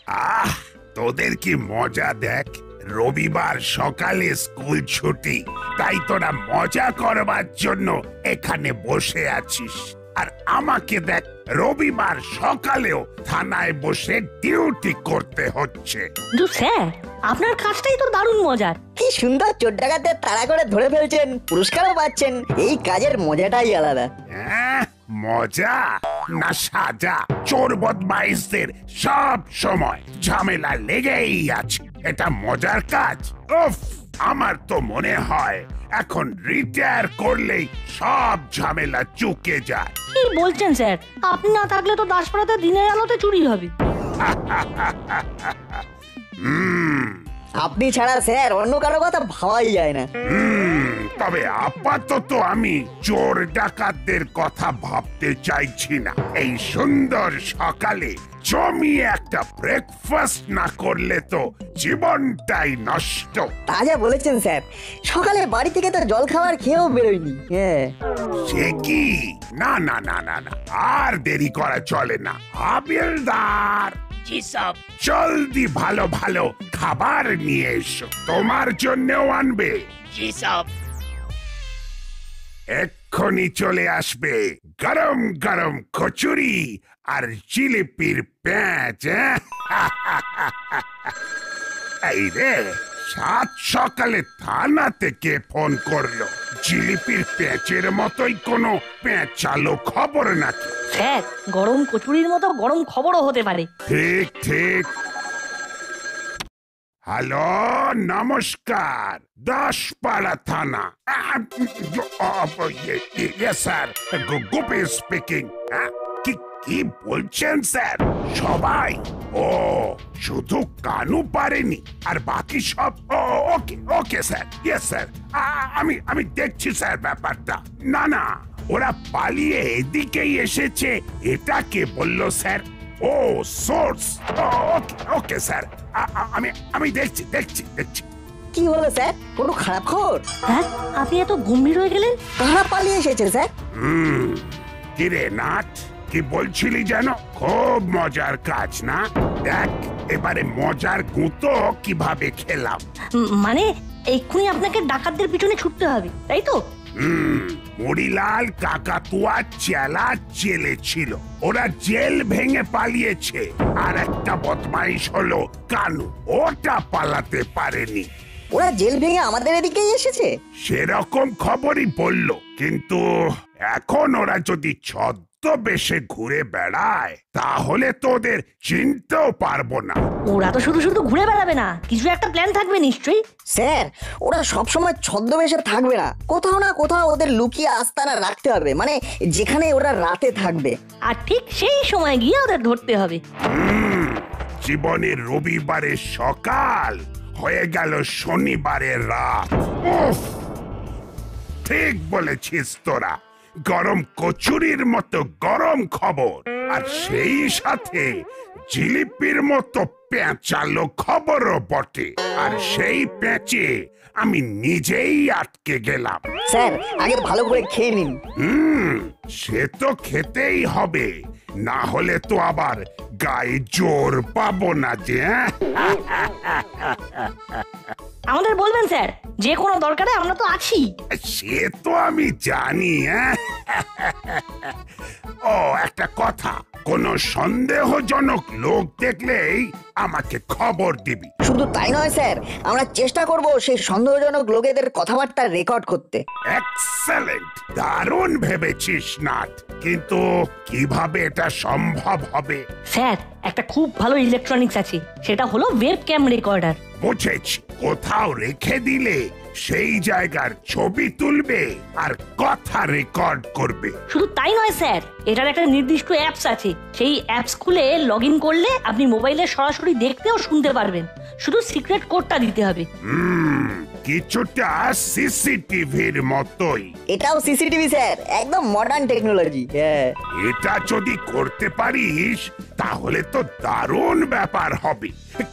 আহ, তোদের কি মজা দেখ। রবিবার সকালে স্কুল ছুটি, তাই তোরা মজা করবার জন্য এখানে বসে আছিস। আর আমাকে দেখ, রবিবার সকালেও থানায় বসে ডিউটি করতে হচ্ছে। স্যার, আপনার কাজটাই তো দারুণ মজার। কি সুন্দর চোর ডাকাতদের তাড়া করে ধরে ফেলছেন, পুরস্কারও পাচ্ছেন। এই কাজের মজাটাই আলাদা। মজা না সাজা? চোর বদমাইশদের সব সময় ঝামেলা লেগেই আছে। এটা মজার কাজ? উফ, আমার তো মনে হয় এখন রিটায়ার করলেই সব ঝামেলা চুকে যায়। কি বলছেন স্যার? আপনি না থাকলে তো দাসপাড়াতে দিনের আলোতে চুরি হবে। আপনি ছাড়া স্যার অন্য কারো কথা ভাবাই যায় না। তবে আপাতত আমি চোর ডাকাতদের কথা ভাবতে চাইছি না। এই সুন্দর সকালে জমিয়ে একটা ব্রেকফাস্ট না করলে তো জীবনটাই নষ্ট। তা যা বলেছেন স্যার, সকালে বাড়ি থেকে তো জল খাবার খেয়েও বেরোয়নি। সে কি? না না না না না, আর দেরি করা চলে না। হাবিলদার, জলদি ভালো ভালো খাবার নিয়ে এসো, তোমার জন্যও আনবে। এক্ষুনি চলে আসবে গরম গরম কচুরি আর জিলিপির প্যাঁচ। এই রে, সাত সকালে থানা থেকে ফোন করলো। জিলিপির প্যাঁচের মতোই কোনো প্যাঁচালো খবর নাকি? স্যার, গরম কচুরির মতো গরম খবরও হতে পারে। ঠিক ঠিক। হ্যালো, নমস্কার, দাসপাড়া থানা। Sir, Gopi speaking. কি বলছেন স্যার? সবাই? ও, শুধু কানু পারেনি, আর বাকি সব? ওকে ওকে স্যার, ইয়েস স্যার। আমি দেখছি স্যার ব্যাপারটা। না না, ওরা পালিয়ে এদিকেই এসেছে, এটা কে বললো স্যার? ও, সোর্স। ওকে ওকে স্যার, আমি দেখছি দেখছি দেখছি। কি হলো স্যার, কোনো খারাপ খবর? হ্যাঁ, আপনি এত গম্ভীর হয়ে গেলেন। কারা পালিয়ে এসেছে স্যার? কিরে নাট, কি বলছিলি যেন? খুব মজার কাজ না? দেখ এবারে মজার গুঁতো কিভাবে খেলাম। মানে এক্ষুনি আপনাকে ডাকাতদের পিছনে ছুটতে হবে, তাই তো? মরিলাল কাকাতুয়া চেলা জেলে ছিল, ওরা জেল ভেঙে পালিয়েছে। আর একটা বদমাইশ হলো কানু, ওটা পালাতে পারেনি। ওরা জেল ভেঙে আমাদের এদিকেই এসেছে? সেরকম খবরই বলল, কিন্তু এখন ওরা যদি ছদ্মবেশে ঘুরে বেড়ায় তাহলে তোদের চিনতেও পারবো না। ওরা তো শুধু শুধু ঘুরে বেড়াবে না, কিছু একটা প্ল্যান থাকবে নিশ্চয়ই। স্যার, ওরা সবসময় ছদ্মবেশে থাকবে না, কোথাও না কোথাও ওদের লুকিয়ে আস্তানা রাখতে হবে, মানে যেখানে ওরা রাতে থাকবে। আর ঠিক সেই সময় গিয়ে ওদের ধরতে হবে। জীবনের রবিবারের সকাল হয়ে গেল শনিবারের রাত। উফ, ঠিক বলেছিস তোরা, গরম কচুরির মতো গরম খবর, আর সেই সাথে জিলিপির মতো পেঁচালো খবরও বটে। আর সেই পেঁচে আমি নিজেই আটকে গেলাম। স্যার, আগে ভালো করে খেয়ে নিন। সে তো খেতেই হবে, না হলে তো আবার গায়ে জোর পাবো না যে। আমাদের বলবেন স্যার, যে কোনো দরকারে আমরা তো আছি। সে তো আমি জানি। ও, একটা কথা, কোনো সন্দেহজনক লোক দেখলেই আমাকে খবর দিবি। শুধু তাই নয় স্যার, আমরা চেষ্টা করব সেই সন্দেহজনক লোকেদের কথাবার্তা রেকর্ড করতে। এক্সেলেন্ট, দারুণ ভেবেছিস নাট, কিন্তু কিভাবে এটা সম্ভব হবে? স্যার, একটা খুব ভালো ইলেকট্রনিক্স আছে, সেটা হলো ওয়েব ক্যাম রেকর্ডার। বুঝেছি, কোথাও রেখে দিলে সেই জায়গার ছবি তুলবে আর কথা রেকর্ড করবে। শুধু তাই নয় স্যার, এটার একটা নির্দিষ্ট অ্যাপস আছে, সেই অ্যাপস খুলে লগইন করলে আপনি মোবাইলে সরাসরি দেখতে ও শুনতে পারবেন, শুধু সিক্রেট কোডটা দিতে হবে। কিছুটা সিসিটিভির মতোই। এটাও সিসিটিভি স্যার, একদম মডার্ন টেকনোলজি। এটা যদি করতে পারিস তাহলে তো দারুণ ব্যাপার হবে।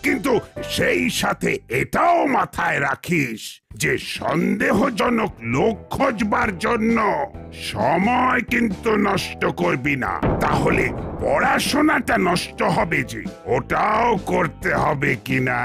কিন্তু সেই সাথে এটাও মাথায় রাখিস যে সন্দেহজনক লোক খোঁজবার জন্য সময় কিন্তু নষ্ট করবি না, তাহলে পড়াশোনাটা নষ্ট হবে যে, ওটাও করতে হবে কিনা।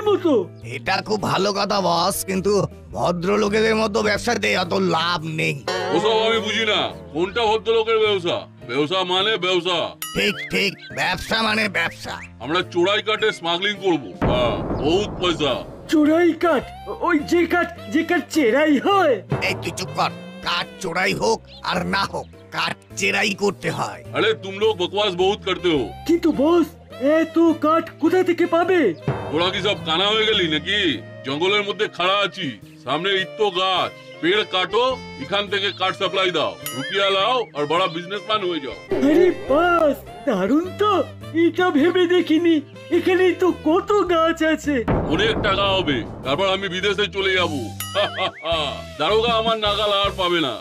মতো এটা খুব ভালো কথা বস, কিন্তু ভদ্রলোকেদের মতো ব্যবসাতে অত লাভ নেই। ওসব আমি বুঝি না, কোনটা ভদ্রলোকের ব্যবসা? ব্যবসা মানে ব্যবসা। ঠিক ঠিক, ব্যবসা মানে ব্যবসা। আমরা চোরাই কাটে স্মাগলিং করবো, বহুত পয়সা। চোরাই কাঠ? ওই যে কাঠ চেরাই হয়? এই তুই চুপ কর। কাঠ চোরাই হোক আর না হোক, কাঠ চেরাই করতে হয়। আরে তুম লোগ বকবাস বহুত করতে হো। কিন্তু বস, এত কাঠ কোথা থেকে পাবে? তোরা কি সব কানা হয়ে গেলি নাকি? জঙ্গলের মধ্যে খাড়া আছি, সামনে ইত্তো গাছ, পেড় কাটো, এখান থেকে কাঠ সাপ্লাই দাও, রুপিয়া লাও আর বড় বিজনেসম্যান হয়ে যাও। আরে বাস, দারুণ তো! এটা ভেবে দেখিনি। এখানেই তো কত গাছ আছে। অনেক টাকা হবে, তারপর আমি বিদেশে চলে যাব। দারোগা আমার নাগাল আর পাবে না।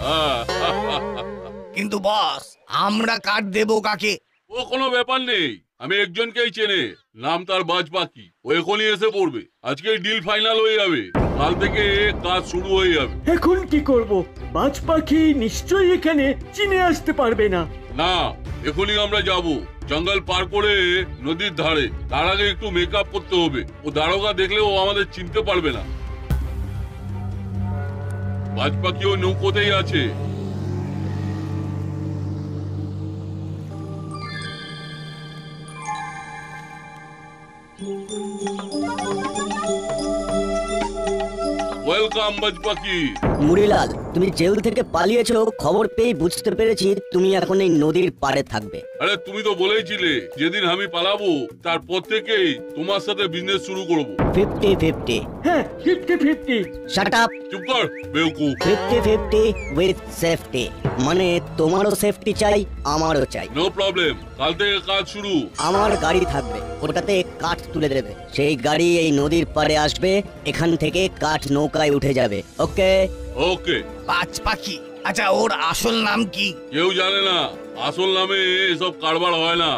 কিন্তু বস, আমরা কাঠ দেবো কাকে? ও কোনো ব্যাপার নেই, আমি একজনকেই চেনে, নাম তার বাজ পাখি। ও এখনই এসে পড়বে, আজকে ডিল ফাইনাল হয়ে যাবে, কাল থেকে কাজ শুরু হয়ে যাবে। এখন কি করব? বাজ পাখি নিশ্চয়ই এখানে চিনে আসতে পারবে না। না, এখনই আমরা যাব, জঙ্গল পার করে নদীর ধারে। তার আগে একটু মেকআপ করতে হবে, ও দারোগা দেখলে ও আমাদের চিনতে পারবে না। বাজ পাখি ও নৌকোতেই আছে। ওয়েলকাম বাজ পাখি। মুড়িলাল, তুমি জেল থেকে পালিয়েছো খবর পেয়ে বুঝতে পেরেছি তুমি এখন এই নদীর পাড়ে থাকবে। আরে তুমি তো বলেইছিলে যেদিন আমি পালাবো তারপর থেকেই তোমার সাথে বিজনেস শুরু করব। 50-50। হ্যাঁ, 50-50। Shut up. চুপ কর বেউকুফ। 50-50 উইথ সেফটি, মানে তোমারও সেফটি চাই, আমারও চাই। নো প্রবলেম, কাল থেকে কাজ শুরু। আমার গাড়ি থাকবে, ওটাতে কাঠ তুলে দেবে, সেই গাড়ি এই নদীর পাড়ে আসবে, এখান থেকে কাঠ নৌকায় উঠে যাবে। ওকে? ওকে। বাজ পাখি? আচ্ছা, ওর আসল নাম কি? কেউ জানে না, আসল নামে এসব কারবার হয় না।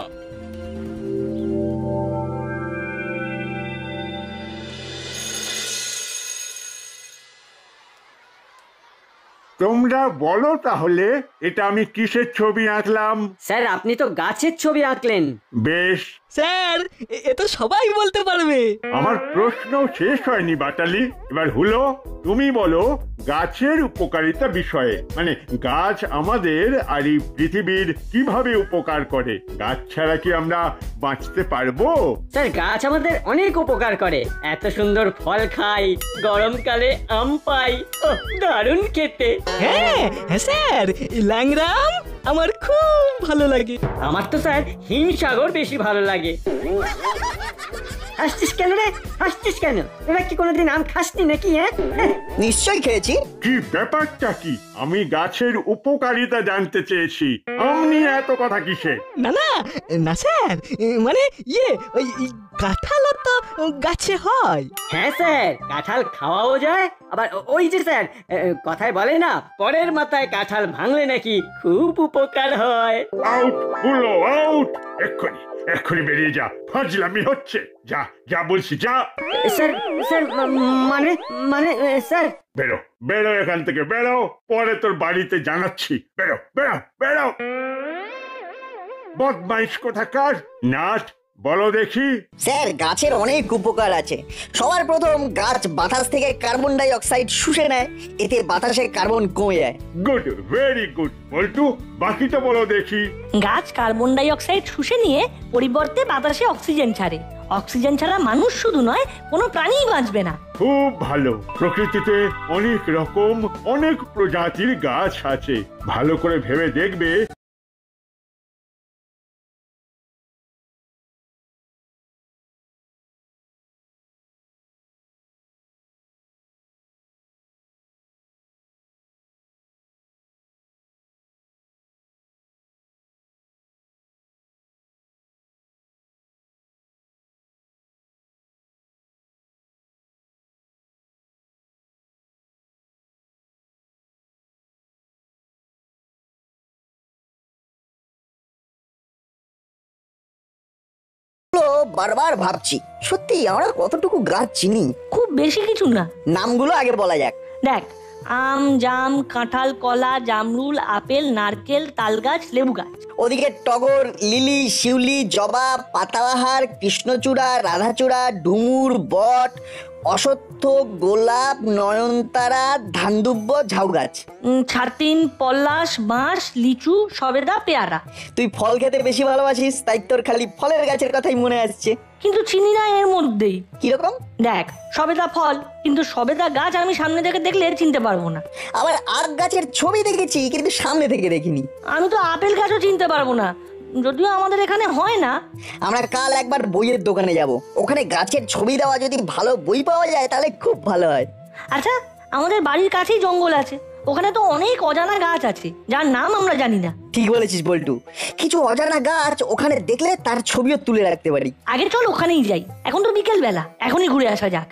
তোমরা বলো তাহলে এটা আমি কিসের ছবি আঁকলাম? স্যার, আপনি তো গাছের ছবি আঁকলেন। বেশ, স্যার, এ তো সবাই বলতে পারবে। আমার প্রশ্ন শেষ হয়নি বাটালি। এবার হলো, তুমি বলো গাছের উপকারিতা বিষয়ে, মানে গাছ আমাদের আর এই পৃথিবীর কিভাবে উপকার করে। গাছ ছাড়া কি আমরা বাঁচতে পারবো? স্যার, গাছ আমাদের অনেক উপকার করে, এত সুন্দর ফল খাই, গরমকালে আম পাই, দারুণ খেতে। হ্যাঁ হ্যাঁ স্যার, ল্যাংরাম আমার খুব ভালো লাগে। আমার তো স্যার হিমসাগর বেশি ভালো লাগে। হাসছিস কেন রে? হাসছিস কেন? তোরা কি কোনোদিন আম খাসনি নাকি? হ্যাঁ, নিশ্চয়ই খেয়েছি। কি ব্যাপারটা কি? আমি গাছের উপকারিতা জানতে চেয়েছি, আমনি এত কথা কিসের? না না না স্যার, মানে ওই কাঁঠালও তো গাছে হয়। হ্যাঁ স্যার, কাঁঠাল খাওয়াও যায়, আবার ওই যে স্যার কথায় বলে না, পরের মাথায় কাঁঠাল ভাঙলে নাকি খুব উপকার হয়। আউট হলো, আউট! এক্ষুনি এক্ষুনি বেরিয়ে যা, ফাজলামি হচ্ছে। যা যা বলছি, যা। স্যার স্যার মানে মানে স্যার। বেরো বেরো এখান থেকে, বেরো, পরে তোর বাড়িতে জানাচ্ছি। বেরো বেরো বেরো, বদমাইশ কোথাকার। নাট, বলো দেখি। স্যার, গাছের অনেক উপকার আছে। সবার প্রথম, গাছ বাতাস থেকে কার্বন ডাই অক্সাইড শুষে নেয়, এতে বাতাসের কার্বন কমে যায়। Good, very good. বল্টু, বাকিটা বলো দেখি। গাছ কার্বন ডাই অক্সাইড শুষে নিয়ে পরিবর্তে বাতাসে অক্সিজেন ছাড়ে। অক্সিজেন ছাড়া মানুষ শুধু নয়, কোনো প্রাণীই বাঁচবে না। খুব ভালো। প্রকৃতিতে অনেক রকম, অনেক প্রজাতির গাছ আছে, ভালো করে ভেবে দেখবে। বারবার ভাবছি সত্যি আমরা কতটুকু গাছ চিনি। খুব বেশি কিছু না। নামগুলো আগে বলা যাক। দেখ, আম, জাম, কাঁঠাল, কলা, জামরুল, আপেল, নারকেল, তালগাছ, লেবু গাছ। ওদিকে টগর, লিলি, শিউলি, জবা, পাতাবাহার, কৃষ্ণচূড়া, রাধাচূড়া, ডুমুর, বট, অশ্বত্থ, গোলাপ, নয়নতারা, ধানদুব্ব, ঝাউ গাছ। ছাতিন, পলাশ, বাঁশ, লিচু, সবেদা, পেয়ারা। তুই ফল খেতে বেশি ভালোবাসিস, তাই তোর খালি ফলের গাছের কথাই মনে আসছে। কিন্তু চিনি না এর মধ্যেই। কিরকম? দেখ, সবেদা ফল, কিন্তু সবেদা গাছ আমি সামনে থেকে দেখলে চিনতে পারবো না। আবার আখ গাছের ছবি দেখেছি, কিন্তু সামনে থেকে দেখিনি। আমি তো আপেল গাছও চিনতে পারবো না, যদিও আমাদের এখানে হয় না। আমরা কাল একবার বইয়ের দোকানে যাব, ওখানে গাছের ছবি দেওয়া যদি ভালো বই পাওয়া যায় তাহলে খুব ভালো হয়। আচ্ছা, আমাদের বাড়ির কাছেই জঙ্গল আছে, ওখানে তো অনেক অজানা গাছ আছে যার নাম আমরা জানি না। ঠিক বলেছিস বল্টু, কিছু অজানা গাছ ওখানে দেখলে তার ছবিও তুলে রাখতে পারি। আগে চল ওখানেই যাই, এখন তো বিকেল বেলা, এখনই ঘুরে আসা যাক।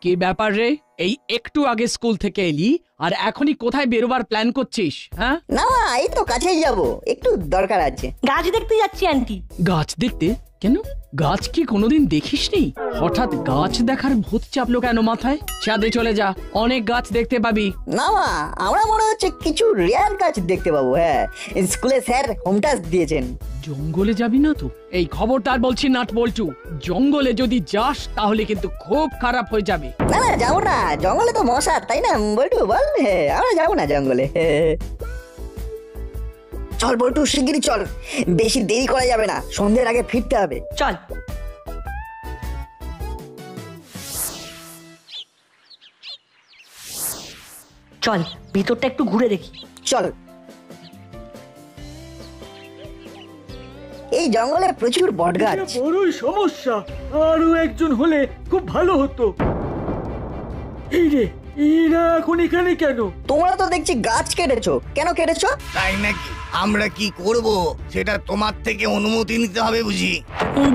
কি ব্যাপার রে, এই একটু আগে স্কুল থেকে এলি আর এখনই কোথায় বেরোবার প্ল্যান করছিস? হ্যাঁ না, এই তো কাছেই যাব, একটু দরকার আছে। গাছ দেখতে যাচ্ছি আন্টি। গাছ দেখতে? কেন, গাছ কি কোনোদিন দেখিসনি? হঠাৎ গাছ দেখার ভূত চাপলো কেন মাথায়? ছাদে চলে যা, অনেক গাছ দেখতে পাবি। না, আমরা মনে হচ্ছে কিছু রেয়ার গাছ দেখতে পাবো। হ্যাঁ, স্কুলে স্যার হোম টাস্ক দিয়েছেন। জঙ্গলে যাবি না তো? এই খবরদার বলছি নাট বল্টু, জঙ্গলে যদি যাস তাহলে কিন্তু খুব খারাপ হয়ে যাবে। না না, যাবো না, জঙ্গলে তো মশা, তাই না বল্টু বল? হ্যাঁ, আমরা যাবো না জঙ্গলে। চল বল্টু, শিগগিরই চল, বেশি দেরি করা যাবে না, সন্ধ্যের আগে ফিরতে হবে। চল। চল ভিতরটা একটু ঘুরে দেখি। চল। এই জঙ্গলে প্রচুর বট গাছ। বড়ই সমস্যা, আরো একজন হলে খুব ভালো হতো। এই রে, এরা এখন এখানে কেন? তোমরা তো দেখছি গাছ কেটেছো, কেন কেটেছো? তাই নাকি? আমরা কি করব সেটা তোমার থেকে অনুমতি নিতে হবে বুঝি।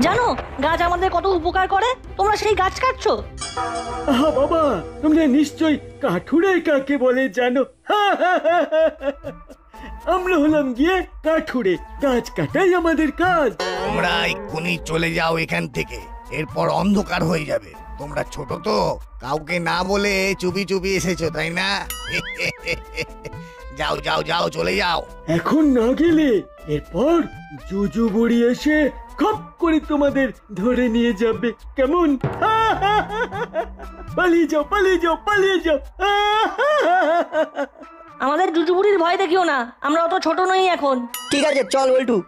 জানো গাছ আমাদের কত উপকার করে, তোমরা সেই গাছ কাটছো? আহা বাবা, তোমরা নিশ্চয়ই কাঠুরে কাকে বলে জানো? আমরা হলাম গিয়ে কাঠুরে, গাছ কাটাই আমাদের কাজ। তোমরা এক্ষুনি চলে যাও এখান থেকে, এরপর অন্ধকার হয়ে যাবে। তোমরা ছোট তো, কাউকে না বলে চুপি চুপি এসেছো তাই না? যাও যাও যাও, চলে যাও। এখন না গেলে এরপর জুজু বুড়ি এসে খপ করে তোমাদের ধরে নিয়ে যাবে। কেমন? পালিয়ে যাও, পালিয়ে যাও, পালিয়ে যাও। আমাদের জুজুবুড়ির ভয় দেখিও না, আমরা অত ছোট নই এখন। ঠিক আছে, চল বল্টু।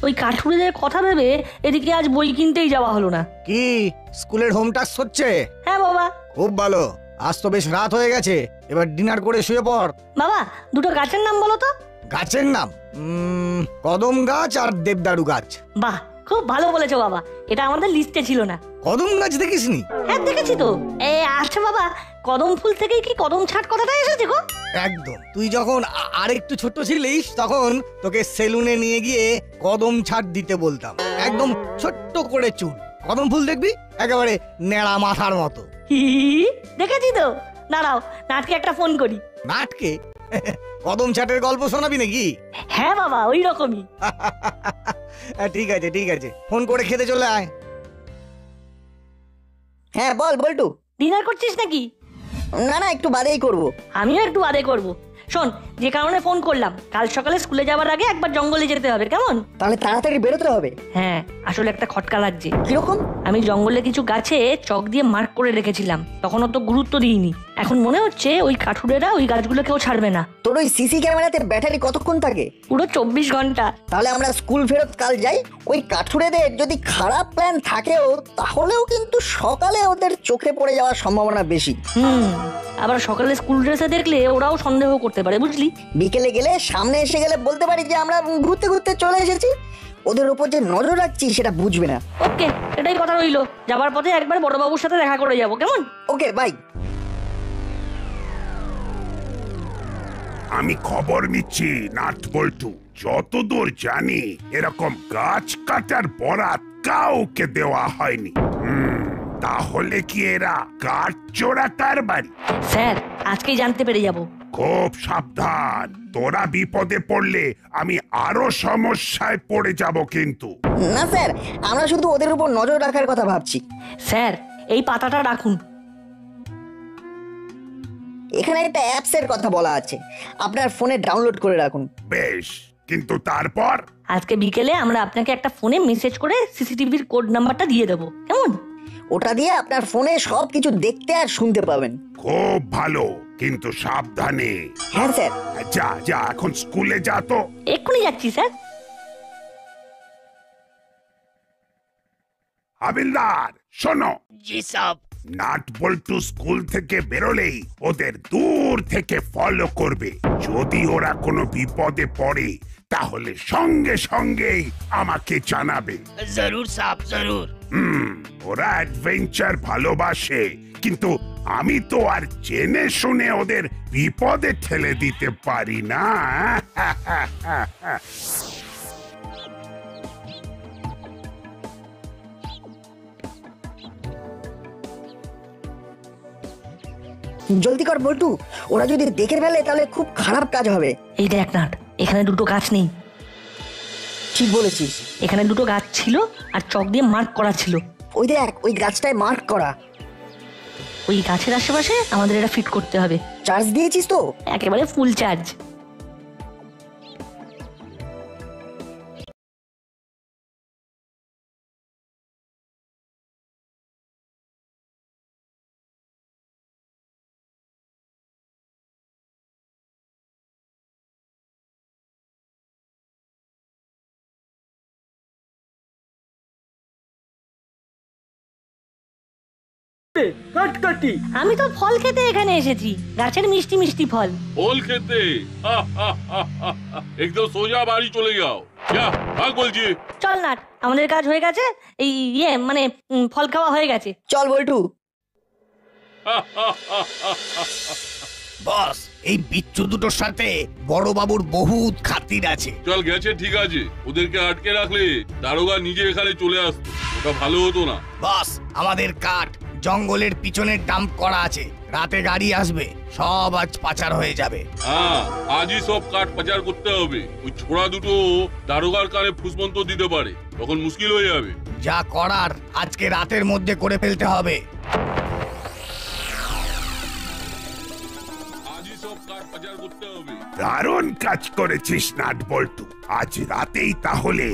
ওই কাঠুরেদের কথা ভেবে এদিকে আজ বই কিনতেই যাওয়া হলো না। কি স্কুলের হোম টাস্ক হচ্ছে? হ্যাঁ বাবা। খুব ভালো, আজ তো বেশ রাত হয়ে গেছে, এবার ডিনার করে শুয়ে পড়। বাবা, দুটো গাছের নাম বলো তো। গাছের নাম? কদম গাছ আর দেবদারু গাছ। বাহ, খুব ভালো বলেছো বাবা, এটা আমাদের লিস্টে ছিল না। কদম গাছ দেখিসনি? হ্যাঁ দেখেছি তো। আচ্ছা বাবা, কদম ফুল থেকে কি কদম ছাট কথাটা এসেছে গো? একদম, তুই যখন আরেকটু ছোট ছিলিস তখন তোকে সেলুনে নিয়ে গিয়ে কদম ছাট দিতে বলতাম। একদম ছোট্ট করে চুল, কদম ফুল দেখবি একেবারে নেড়া মাথার মতো। দেখেছি তো। দাঁড়াও, নাটকে একটা ফোন করি। নাটকে? কদম ছাটের গল্প শোনাবি নাকি? হ্যাঁ বাবা, ওই রকমই। ঠিক আছে ঠিক আছে, ফোন করে খেতে চলে আয়। হ্যাঁ বল বল্টু। ডিনার করছিস নাকি? না না, একটু বাদেই করব। আমিও একটু বাদে করব। শোন, যে কারণে ফোন করলাম, কাল সকালে স্কুলে যাওয়ার আগে একবার জঙ্গলে যেতে হবে, কেমন? তাহলে তাড়াতাড়ি বেরোতে হবে। হ্যাঁ, আসলে একটা খটকা লাগছে। কিরকম? আমি জঙ্গলে কিছু গাছে চক দিয়ে মার্ক করে রেখেছিলাম, তখন অত গুরুত্ব দিইনি। এখন মনে হচ্ছে ওই কাঠুরেরা ওই গাছগুলো কেউ ছাড়বে না। তোর ওই সিসি ক্যামেরাতে ব্যাটারি কতক্ষণ থাকে? পুরো 24 ঘন্টা। তাহলে আমরা স্কুল ফেরত কাল যাই, ওই কাঠুরেদের যদি খারাপ প্ল্যান থাকেও তাহলেও কিন্তু সকালে ওদের চোখে পড়ে যাওয়ার সম্ভাবনা বেশি। আবার সকালে স্কুল ড্রেসে দেখলে ওরাও সন্দেহ করতে পারে, বুঝলি? বিকেলে গেলে সামনে এসে গেলে বলতে পারি যে আমরা ঘুরতে ঘুরতে চলে এসেছি, ওদের উপর যে নজর রাখছি সেটা বুঝবে না। ওকে, এটাই কথা রইলো। যাবার পথে একবার বড়বাবুর সাথে দেখা করে যাবো, কেমন? ওকে, বাই। আমি খবর নিচ্ছি নাট বল্টু, যতদূর জানি এরকম গাছ কাটার বরাত কাউকে দেওয়া হয়নি। তাহলে কি এরা কাঠ চোরা কারবারি? স্যার আজকেই জানতে পেরে যাব। খুব সাবধান, তোরা বিপদে পড়লে আমি আরো সমস্যায় পড়ে যাব কিন্তু। না স্যার, আমরা শুধু ওদের উপর নজর রাখার কথা ভাবছি। স্যার এই পাতাটা রাখুন। এখানে একটা অ্যাপসের কথা বলা আছে, আপনার ফোনে ডাউনলোড করে রাখুন। বেশ, কিন্তু তারপর? আজকে বিকেলে আমরা আপনাকে একটা ফোনে মেসেজ করে সিসিটিভির কোড নাম্বারটা দিয়ে দেবো, কেমন? ওটা দিয়ে আপনার ফোনে সবকিছু দেখতে আর শুনতে পাবেন। খুব ভালো, কিন্তু সাবধানে। হ্যাঁ স্যার। যা যা, এখন স্কুলে যা তো। এক্ষুনি যাচ্ছি স্যার। হাবিলদার শোনো। জি সাব। নাট বল্টু স্কুল থেকে বেরোলেই ওদের দূর থেকে ফলো করবে। যদি ওরা কোনো বিপদে পড়ে তাহলে সঙ্গে সঙ্গেই আমাকে জানাবে। জরুর সাব, জরুর। ওরা অ্যাডভেঞ্চার ভালোবাসে, কিন্তু আমি তো আর জেনে শুনে ওদের বিপদে ঠেলে দিতে পারি না। জলদি কর বল্টু, ওরা যদি দেখে ফেলে তাহলে খুব খারাপ কাজ হবে। এই দেখ নাট, এখানে দুটো গাছ নেই। ঠিক বলেছিস, এখানে দুটো গাছ ছিল আর চক দিয়ে মার্ক করা ছিল। ওই দেখ, ওই গাছটায় মার্ক করা। ওই গাছের আশেপাশে আমাদের এটা ফিট করতে হবে। চার্জ দিয়েছিস তো? একেবারে ফুল চার্জ। কাটকাটি। আমি তো ফল খেতে এখানে এসেছি, গাছের মিষ্টি মিষ্টি ফল। ফল খেতে? একদম সোজা বাড়ি চলে যাও। যা ভাগ বলছি। চল নাট, আমাদের কাজ হয়ে গেছে। এই মানে ফল খাওয়া হয়ে গেছে। চল বল্টু। বস, এই বিচ্ছু দুটোর সাথে বড় বাবুর বহুত খাতির আছে। চল গেছে ঠিক আছে, ওদেরকে আটকে রাখলে দারোগা নিজে এখানে চলে আসতো, ওটা ভালো হতো না? বস, আমাদের কাঠ জঙ্গলের পিছনে ডাম্প করা আছে, রাতে গাড়ি আসবে, সব আজ পাচার হয়ে যাবে। হ্যাঁ, আজই সব কাঠ পাচার করতে হবে। ওই ছোড়া দুটো দারোগার কানে ফুসমন্ত দিতে পারে, তখন মুশকিল হয়ে যাবে। যা করার আজকে রাতের মধ্যে করে ফেলতে হবে। আজই সব কাঠ পাচার করতে হবে। দারুণ কাজ করেছিস নাট বল্টু। আজ রাতেই তাহলে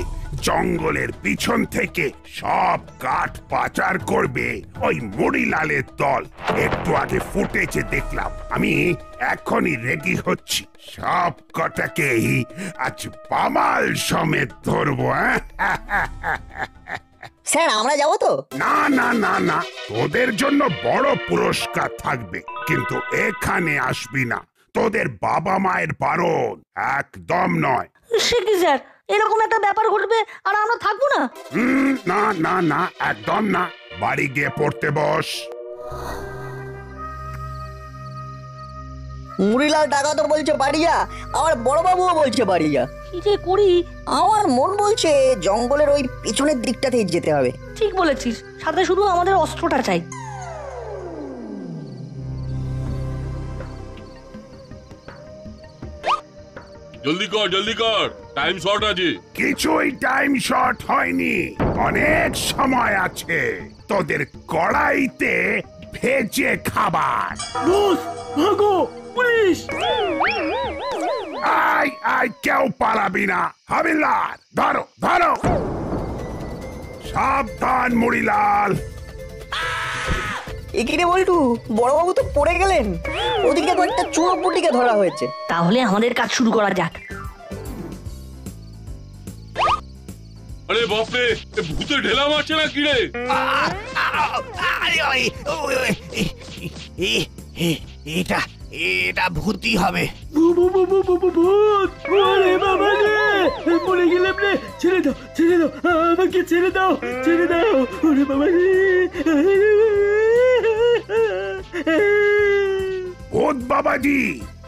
জঙ্গলের পিছন থেকে সব কাঠ পাচার করবে ওই মুড়িলালের দল। একটু আগে ফুটেজে দেখলাম, আমি এখনই রেডি হচ্ছি। সব কটাকেই আজ পামাল সমেত ধরবো। স্যার আমরা যাবো তো? না না না না, তোদের জন্য বড় পুরস্কার থাকবে, কিন্তু এখানে আসবি না। তোদের বাবা মায়ের বারণ, একদম নয়। সে কি স্যার, এরকম একটা ব্যাপার ঘটবে আর আমরা থাকবো না? না না না, একদম না। বাড়ি গিয়ে পড়তে বস। মুড়িলাল টাকা তো বলছে বাড়িয়া, আবার বড়বাবুও বলছে বাড়িয়া। কি যে করি? আমার মন বলছে জঙ্গলের ওই পিছনের দিকটাতেই যেতে হবে। ঠিক বলেছিস, সাথে শুধু আমাদের অস্ত্রটা চাই। জলদি কর, জলদি কর, টাইম শর্ট আছে। কিছুই টাইম শর্ট হয়নি, অনেক সময় আছে। তোদের কড়াইতে ভেজে খাবার। বস ভাগো, পুলিশ! আয় আয়, কেউ পালাবি না। হাবিলদার ধরো ধরো। সাবধান মুড়িলাল। এখানে বল্টু, বড়বাবু তো পড়ে গেলেন। ওদিকে কয়েকটা চোরপুটিকে ধরা হয়েছে। তাহলে আমাদের কাজ শুরু করা যাক। আরে বাপরে, ভূতে ঢেলা মারছে না কিরে? এটা এটা ভূতি হবে। ভূত! ওরে বাবা রে! পড়ে গেলাম রে! ছেড়ে দাও, ছেড়ে দাও, আমাকে ছেড়ে দাও, ছেড়ে দাও! ওরে বাবা রে! ভূত বাবাজি,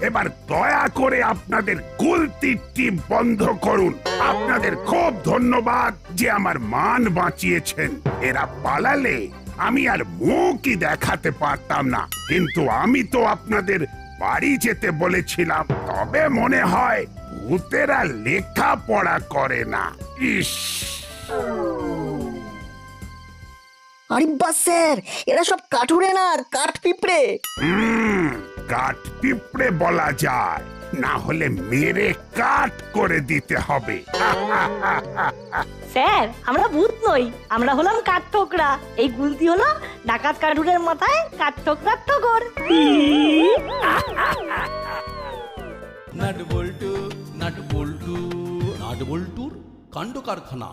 এবার দয়া করে আপনাদের কুলতিটি বন্ধ করুন। আপনাদের খুব ধন্যবাদ যে আমার মান বাঁচিয়েছেন। এরা পালালে আমি আর মুখই দেখাতে পারতাম না, কিন্তু আমি তো আপনাদের বাড়ি যেতে বলেছিলাম। তবে মনে হয় ভূতেরা লেখাপড়া করে না। ইস, আরে বাস স্যার, এরা সব কাঠুরে না, কাঠ পিঁপড়ে। কাঠ পিঁপড়ে বলা যায়, না হলে মেরে কাঠ করে দিতে হবে। স্যার আমরা ভূত নই, আমরা হলাম কাঠঠোকরা। এই গুলতি হলো ডাকাত কাঠুরের মাথায় কাঠঠোকরার ঠোকর। নাট বল্টু নাট বল্টুর কাণ্ড কারখানা।